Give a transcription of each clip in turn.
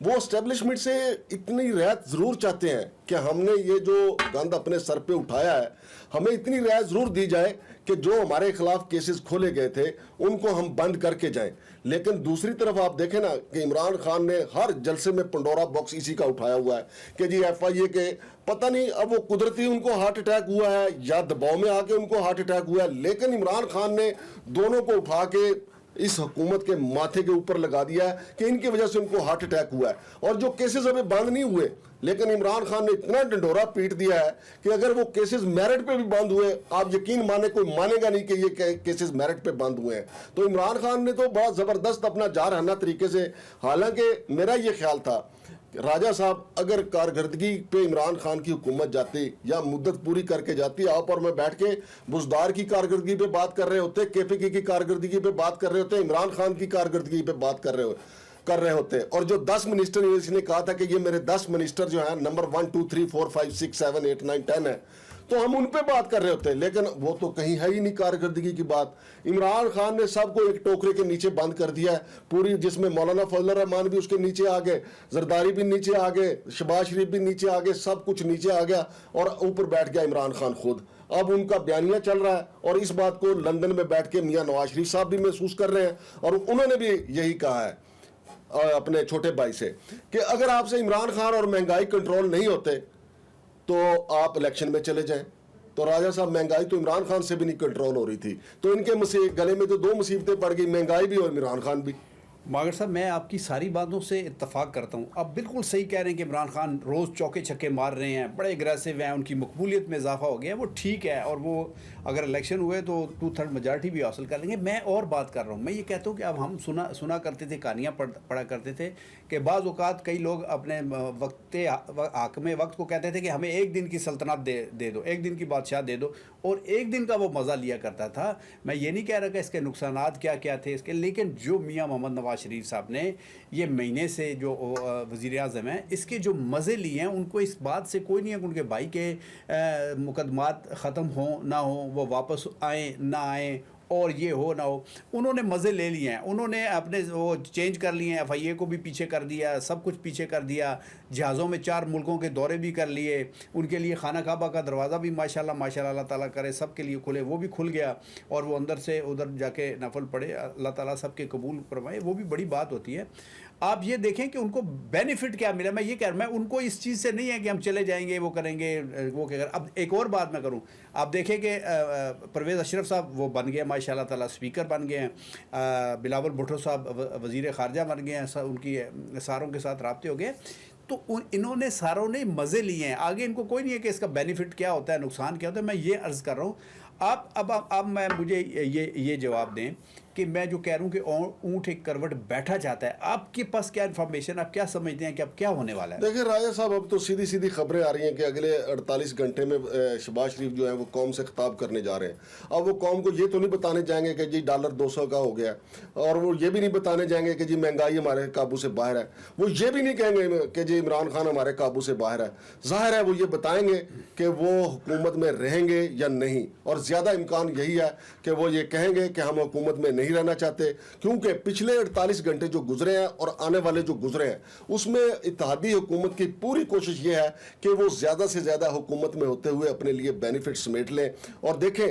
وہ اسٹیبلشمنٹ سے اتنی رعایت ضرور چاہتے ہیں کہ ہم نے یہ جو گند اپنے سر پہ اٹھایا ہے ہمیں اتنی رعایت ضرور دی جائے کہ جو ہمارے خلاف کیسز کھولے گئے تھے ان کو ہم بند کر کے جائیں. لیکن دوسری طرف آپ دیکھیں نا کہ عمران خان نے ہر جلسے میں پنڈورا باکس اسی کا اٹھایا ہوا ہے کہ جی ایف آئی اے کے پتہ نہیں اب وہ قدرتی ان کو ہارٹ اٹیک ہوا ہے یا دباؤ میں آ کے ان کو ہارٹ اٹیک ہوا ہے, لیکن عمران خان نے دونوں کو اٹھا کے اس حکومت کے ماتھے کے اوپر لگا دیا ہے کہ ان کی وجہ سے ان کو ہارٹ اٹیک ہوا ہے. اور جو کیسز ابھی بند نہیں ہوئے لیکن عمران خان نے اتنا ڈنڈورا پیٹ دیا ہے کہ اگر وہ کیسز میرٹ پہ بھی بند ہوئے آپ یقین مانے کوئی مانے گا نہیں کہ یہ کیسز میرٹ پہ بند ہوئے ہیں. تو عمران خان نے تو بہت زبردست اپنا جارحانہ طریقے سے, حالانکہ میرا یہ خیال تھا راجہ صاحب اگر کارکردگی پہ عمران خان کی حکومت جاتی یا مدت پوری کر کے جاتی, آپ اور میں بیٹھ کے بزدار کی کارکردگی پہ بات کر رہے ہوتے, کے پی کی کارکردگی پہ بات کر رہے ہوتے, عمران خان کی کارکردگی پہ بات کر رہے ہوتے. اور جو 10 منسٹر اس نے کہا تھا کہ یہ میرے 10 منسٹر جو ہیں نمبر 1 2 3 4 5 6 7 8 9 10 ہے, تو ہم ان پہ بات کر رہے ہوتے. لیکن وہ تو کہیں ہے ہی نہیں کارکردگی کی بات. عمران خان نے سب کو ایک ٹوکرے کے نیچے بند کر دیا ہے پوری, جس میں مولانا فضل الرحمان بھی اس کے نیچے آ گئے, زرداری بھی نیچے آ گئے, شہباز شریف بھی نیچے آ گئے, سب کچھ نیچے آ گیا اور اوپر بیٹھ گیا عمران خان خود. اب ان کا بیانیہ چل رہا ہے اور اس بات کو لندن میں بیٹھ کے میاں نواز شریف صاحب بھی محسوس کر رہے ہیں اور انہوں نے بھی یہی کہا ہے اپنے چھوٹے بھائی سے کہ اگر آپ سے عمران خان اور مہنگائی کنٹرول نہیں ہوتے تو آپ الیکشن میں چلے جائیں. تو راجہ صاحب مہنگائی تو عمران خان سے بھی نہیں کنٹرول ہو رہی تھی, تو ان کے گلے میں تو 2 مصیبتیں پڑ گئی, مہنگائی بھی اور عمران خان بھی. ماگر صاحب میں آپ کی ساری باتوں سے اتفاق کرتا ہوں. آپ بالکل صحیح کہہ رہے ہیں کہ عمران خان روز چوکے چھکے مار رہے ہیں, بڑے اگریسو ہیں, ان کی مقبولیت میں اضافہ ہو گیا ہے, وہ ٹھیک ہے, اور وہ اگر الیکشن ہوئے تو 2/3 میجارٹی بھی حاصل کر لیں گے. میں اور بات کر رہا ہوں, میں یہ کہتا ہوں کہ اب ہم سنا کرتے تھے, کہانیاں پڑھا کرتے تھے کہ بعض اوقات کئی لوگ اپنے حاکم وقت کو کہتے تھے کہ ہمیں 1 دن کی سلطنت دے دو, 1 دن کی بادشاہ دے دو, اور 1 دن کا وہ مزہ لیا کرتا تھا. میں یہ نہیں کہہ رہا کہ اس کے نقصانات کیا تھے اس کے, لیکن جو میاں محمد نواز شریف صاحب نے یہ مہینے سے جو وزیر اعظم ہیں اس کے جو مزے لیے ہیں, ان کو اس بات سے کوئی نہیں ہے کہ ان کے بھائی کے مقدمات ختم ہوں نہ ہوں, وہ واپس آئیں نہ آئیں, اور یہ ہو نہ ہو, انہوں نے مزے لے لیے ہیں. انہوں نے اپنے وہ چینج کر لیے ہیں, ایف آئی اے کو بھی پیچھے کر دیا, سب کچھ پیچھے کر دیا, جہازوں میں 4 ملکوں کے دورے بھی کر لیے, ان کے لیے خانہ کعبہ کا دروازہ بھی ماشاءاللہ اللہ تعالیٰ کرے سب کے لیے کھلے, وہ بھی کھل گیا, اور وہ اندر سے ادھر جا کے نفل پڑھے, اللہ تعالیٰ سب کے قبول فرمائے, وہ بھی بڑی بات ہوتی ہے. آپ یہ دیکھیں کہ ان کو بینیفٹ کیا ملا. میں یہ کہہ رہا ہوں, میں ان کو اس چیز سے نہیں ہے کہ ہم چلے جائیں گے, وہ کریں گے, وہ کیا. اب ایک اور بات میں کروں, آپ دیکھیں کہ پرویز اشرف صاحب وہ بن گئے ماشاء اللہ تعالیٰ اسپیکر بن گئے ہیں, بلاول بھٹو صاحب وزیر خارجہ بن گئے ہیں, ان کی ساروں کے ساتھ رابطے ہو گئے. تو انہوں نے ساروں نے مزے لیے ہیں, آگے ان کو کوئی نہیں ہے کہ اس کا بینیفٹ کیا ہوتا ہے, نقصان کیا ہوتا ہے. میں یہ عرض کر رہا ہوں, آپ اب میں مجھے یہ جواب دیں کہ میں جو کہہ رہا ہوں کہ اونٹ ایک کروٹ بیٹھا جاتا ہے, آپ کے پاس کیا انفارمیشن, آپ کیا سمجھتے ہیں کہ اب کیا ہونے والا ہے؟ دیکھیں راجہ صاحب, اب تو سیدھی خبریں آ رہی ہیں کہ اگلے 48 گھنٹے میں شہباز شریف جو ہیں وہ قوم سے خطاب کرنے جا رہے ہیں. اب وہ قوم کو یہ تو نہیں بتانے جائیں گے کہ جی ڈالر 200 کا ہو گیا, اور وہ یہ بھی نہیں بتانے جائیں گے کہ جی مہنگائی ہمارے قابو سے باہر ہے, وہ یہ بھی نہیں کہیں گے کہ جی عمران خان ہمارے قابو سے باہر ہے. ظاہر ہے وہ یہ بتائیں گے کہ وہ حکومت میں رہیں گے یا نہیں, اور زیادہ امکان یہی ہے کہ وہ یہ کہیں گے کہ ہم حکومت میں نہیں رہنا چاہتے, کیونکہ پچھلے 48 گھنٹے جو گزرے ہیں اور آنے والے جو گزرے ہیں اس میں اتحادی حکومت کی پوری کوشش یہ ہے کہ وہ زیادہ سے زیادہ حکومت میں ہوتے ہوئے اپنے لیے بینیفٹ سمیٹ لیں. اور دیکھیں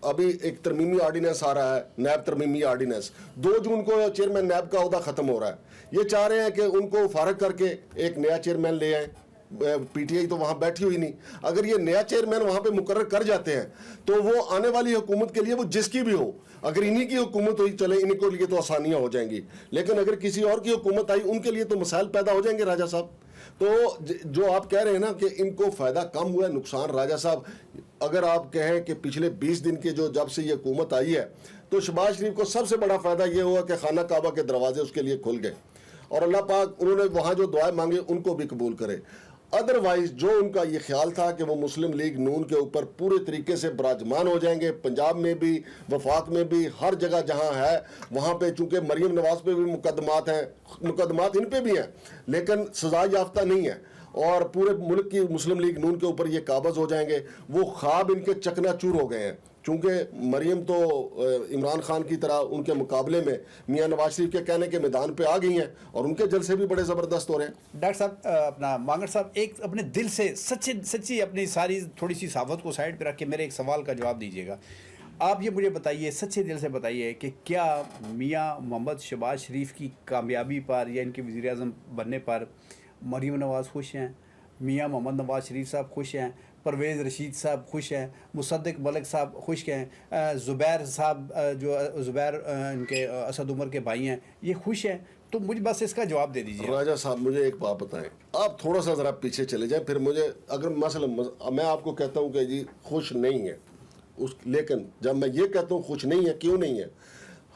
ابھی ایک ترمیمی آرڈیننس آ رہا ہے, نیب ترمیمی آرڈیننس, 2 جون کو چیئرمین نیب کا عہدہ ختم ہو رہا ہے. یہ چاہ رہے ہیں کہ ان کو فارغ کر کے ایک نیا چیئرمین لے آئیں. پی ٹی آئی تو وہاں بیٹھی ہوئی نہیں, اگر یہ نیا چیئرمین وہاں پہ مقرر کر جاتے ہیں تو وہ آنے والی حکومت کے لیے, وہ جس کی بھی ہو, اگر انہی کی حکومت ہوئی چلے انہی کو لیے تو آسانیاں ہو جائیں گی, لیکن اگر کسی اور کی حکومت آئی ان کے لیے تو مسائل پیدا ہو جائیں گے راجہ صاحب. تو جو آپ کہہ رہے ہیں نا کہ ان کو فائدہ کم ہوا ہے, نقصان راجہ صاحب, اگر آپ کہیں کہ پچھلے 20 دن کے جو جب سے یہ حکومت آئی ہے تو شہباز شریف کو سب سے بڑا فائدہ یہ ہوا کہ خانہ کعبہ کے دروازے اس کے لیے کھل گئے, اور اللہ پاک انہوں نے وہاں جو دعائیں مانگے ان کو بھی قبول کرے. ادروائز جو ان کا یہ خیال تھا کہ وہ مسلم لیگ نون کے اوپر پورے طریقے سے براجمان ہو جائیں گے, پنجاب میں بھی, وفاق میں بھی, ہر جگہ جہاں ہے وہاں پہ, چونکہ مریم نواز پہ بھی مقدمات ہیں, مقدمات ان پہ بھی ہیں لیکن سزا یافتہ نہیں ہے, اور پورے ملک کی مسلم لیگ نون کے اوپر یہ قابض ہو جائیں گے, وہ خواب ان کے چکنا چور ہو گئے ہیں. چونکہ مریم تو عمران خان کی طرح ان کے مقابلے میں میاں نواز شریف کے کہنے کے میدان پہ آ گئی ہیں اور ان کے جلسے بھی بڑے زبردست ہو رہے ہیں. ڈاکٹر صاحب اپنا مانگڑ صاحب ایک اپنے دل سے سچی اپنی ساری تھوڑی سی صحافت کو سائڈ پہ رکھ کے میرے ایک سوال کا جواب دیجیے گا. آپ یہ مجھے بتائیے سچے دل سے بتائیے کہ کیا میاں محمد شہباز شریف کی کامیابی پر یا ان کے وزیر اعظم بننے پر مریم نواز خوش ہیں, میاں محمد نواز شریف صاحب خوش ہیں, پرویز رشید صاحب خوش ہیں, مصدق ملک صاحب خوش ہیں, زبیر صاحب جو زبیر ان کے اسد عمر کے بھائی ہیں یہ خوش ہیں؟ تو مجھے بس اس کا جواب دے دیجیے. راجہ صاحب مجھے ایک بات بتائیں, آپ تھوڑا سا ذرا پیچھے چلے جائیں, پھر مجھے اگر مثلا میں آپ کو کہتا ہوں کہ جی خوش نہیں ہے لیکن جب میں یہ کہتا ہوں خوش نہیں ہے, کیوں نہیں ہے؟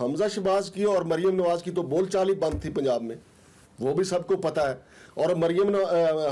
حمزہ شہباز کی اور مریم نواز کی تو بول چال ہی بند تھی پنجاب میں, وہ بھی سب کو پتہ ہے. اور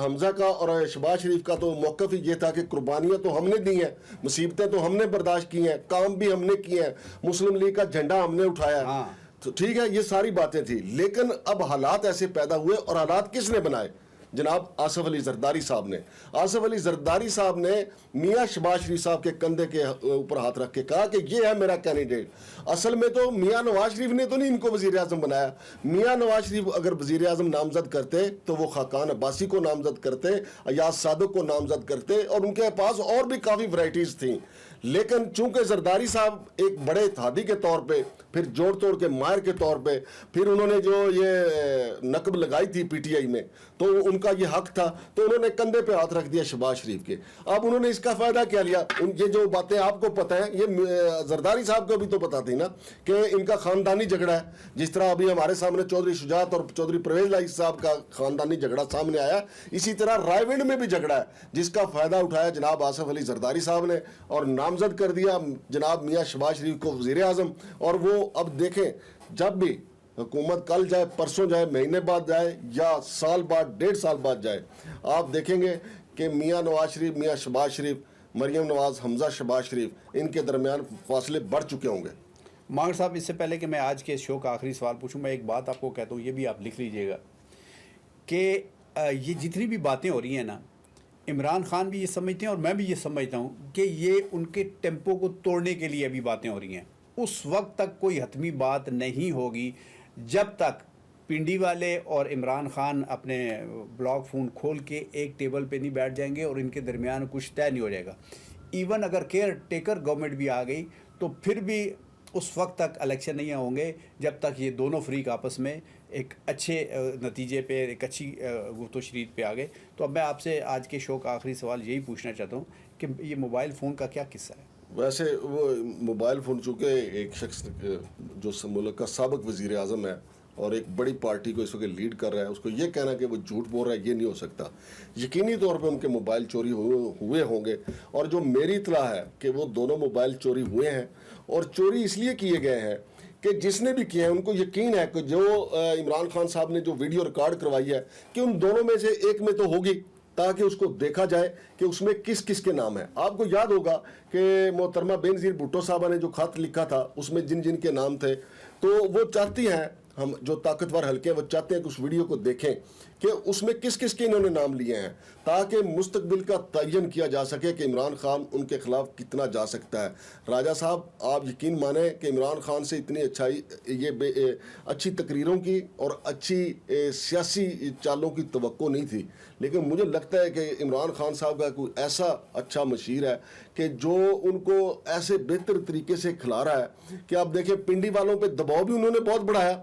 حمزہ کا اور شہباز شریف کا تو موقف ہی یہ تھا کہ قربانیاں تو ہم نے دی ہیں, مصیبتیں تو ہم نے برداشت کی ہیں, کام بھی ہم نے کیے ہیں, مسلم لیگ کا جھنڈا ہم نے اٹھایا. تو ٹھیک ہے یہ ساری باتیں تھیں, لیکن اب حالات ایسے پیدا ہوئے, اور حالات کس نے بنائے؟ جناب آصف علی زرداری صاحب نے. آصف علی زرداری صاحب نے میاں شہباز شریف صاحب کے کندھے کے اوپر ہاتھ رکھ کے کہا کہ یہ ہے میرا کینڈیڈیٹ. اصل میں تو میاں نواز شریف نے تو نہیں ان کو وزیر اعظم بنایا. میاں نواز شریف اگر وزیر اعظم نامزد کرتے تو وہ خاقان عباسی کو نامزد کرتے, ایاز صادق کو نامزد کرتے, اور ان کے پاس اور بھی کافی ورائٹیز تھیں. لیکن چونکہ زرداری صاحب ایک بڑے اتحادی کے طور پہ, پھر جوڑ توڑ کے ماہر کے طور پہ, پھر انہوں نے جو یہ نقب لگائی تھی پی ٹی آئی میں, تو ان کا یہ حق تھا, تو انہوں نے کندھے پہ ہاتھ رکھ دیا شہباز شریف کے. اب انہوں نے اس کا فائدہ کیا لیا؟ یہ جو باتیں آپ کو پتہ ہیں یہ زرداری صاحب کو بھی تو پتہ تھی نا کہ ان کا خاندانی جھگڑا ہے. جس طرح ابھی ہمارے سامنے چودھری شجاعت اور چودھری پرویز لائی صاحب کا خاندانی جھگڑا سامنے آیا, اسی طرح رائے ونڈ میں بھی جھگڑا ہے, جس کا فائدہ اٹھایا جناب آصف علی زرداری صاحب نے اور نامزد کر دیا جناب میاں شہباز شریف کو وزیر اعظم. اور وہ اب دیکھیں جب بھی حکومت کل جائے, پرسوں جائے, مہینے بعد جائے, یا سال بعد, 1.5 سال بعد جائے, آپ دیکھیں گے کہ میاں نواز شریف, میاں شہباز شریف, مریم نواز, حمزہ شہباز شریف, ان کے درمیان فاصلے بڑھ چکے ہوں گے. مانگڑ صاحب اس سے پہلے کہ میں آج کے شو کا آخری سوال پوچھوں, میں ایک بات آپ کو کہتا ہوں, یہ بھی آپ لکھ لیجئے گا کہ یہ جتنی بھی باتیں ہو رہی ہیں نا, عمران خان بھی یہ سمجھتے ہیں اور میں بھی یہ سمجھتا ہوں کہ یہ ان کے ٹیمپو کو توڑنے کے لیے ابھی باتیں ہو رہی ہیں. اس وقت تک کوئی حتمی بات نہیں ہوگی جب تک پنڈی والے اور عمران خان اپنے بلاک فون کھول کے ایک ٹیبل پہ نہیں بیٹھ جائیں گے اور ان کے درمیان کچھ طے نہیں ہو جائے گا. ایون اگر کیئر ٹیکر گورنمنٹ بھی آ گئی تو پھر بھی اس وقت تک الیکشن نہیں ہوں گے جب تک یہ دونوں فریق آپس میں ایک اچھے نتیجے پہ, ایک اچھی گفت و شنید پہ آ گئے. تو اب میں آپ سے آج کے شو کا آخری سوال یہی پوچھنا چاہتا ہوں کہ یہ موبائل فون کا کیا قصہ ہے؟ ویسے وہ موبائل فون چونکہ ایک شخص جو ملک کا سابق وزیر اعظم ہے اور ایک بڑی پارٹی کو اس وقت لیڈ کر رہا ہے, اس کو یہ کہنا کہ وہ جھوٹ بول رہا ہے یہ نہیں ہو سکتا. یقینی طور پہ ان کے موبائل چوری ہوئے ہوں گے, اور جو میری اطلاع ہے کہ وہ دونوں موبائل چوری ہوئے ہیں, اور چوری اس لیے کیے گئے ہیں کہ جس نے بھی کیا ہے ان کو یقین ہے کہ جو عمران خان صاحب نے جو ویڈیو ریکارڈ کروائی ہے کہ ان دونوں میں سے ایک میں تو ہوگی, تاکہ اس کو دیکھا جائے کہ اس میں کس کس کے نام ہیں. آپ کو یاد ہوگا کہ محترمہ بینظیر بھٹو صاحبہ نے جو خط لکھا تھا اس میں جن جن کے نام تھے, تو وہ چاہتی ہیں, ہم جو طاقتور حلقے ہیں وہ چاہتے ہیں کہ اس ویڈیو کو دیکھیں کہ اس میں کس کس کے انہوں نے نام لیے ہیں, تاکہ مستقبل کا تعین کیا جا سکے کہ عمران خان ان کے خلاف کتنا جا سکتا ہے. راجہ صاحب آپ یقین مانیں کہ عمران خان سے اتنی اچھی تقریروں کی اور اچھی سیاسی چالوں کی توقع نہیں تھی, لیکن مجھے لگتا ہے کہ عمران خان صاحب کا کوئی ایسا اچھا مشیر ہے کہ جو ان کو ایسے بہتر طریقے سے کھلا رہا ہے کہ آپ دیکھیں پنڈی والوں پہ دباؤ بھی انہوں نے بہت بڑھایا,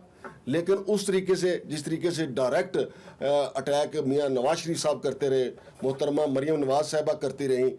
لیکن اس طریقے سے جس طریقے سے ڈائریکٹ اٹیک میاں نواز شریف صاحب کرتے رہے, محترمہ مریم نواز صاحبہ کرتی رہیں,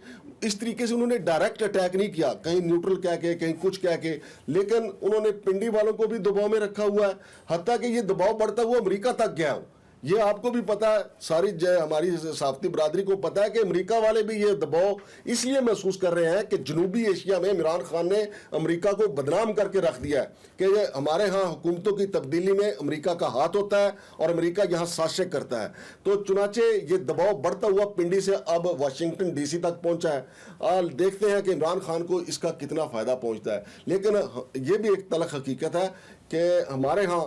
اس طریقے سے انہوں نے ڈائریکٹ اٹیک نہیں کیا, کہیں نیوٹرل کہہ کے, کہیں کچھ کہہ کے, لیکن انہوں نے پنڈی والوں کو بھی دباؤ میں رکھا ہوا ہے, حتیٰ کہ یہ دباؤ بڑھتا ہوا امریکہ تک گیا ہو. یہ آپ کو بھی پتہ ہے, ساری ہماری صحافتی برادری کو پتہ ہے کہ امریکہ والے بھی یہ دباؤ اس لیے محسوس کر رہے ہیں کہ جنوبی ایشیا میں عمران خان نے امریکہ کو بدنام کر کے رکھ دیا ہے کہ ہمارے ہاں حکومتوں کی تبدیلی میں امریکہ کا ہاتھ ہوتا ہے اور امریکہ یہاں سازشیں کرتا ہے. تو چنانچہ یہ دباؤ بڑھتا ہوا پنڈی سے اب واشنگٹن ڈی سی تک پہنچا ہے. دیکھتے ہیں کہ عمران خان کو اس کا کتنا فائدہ پہنچتا ہے. لیکن یہ بھی ایک تلخ حقیقت ہے کہ ہمارے ہاں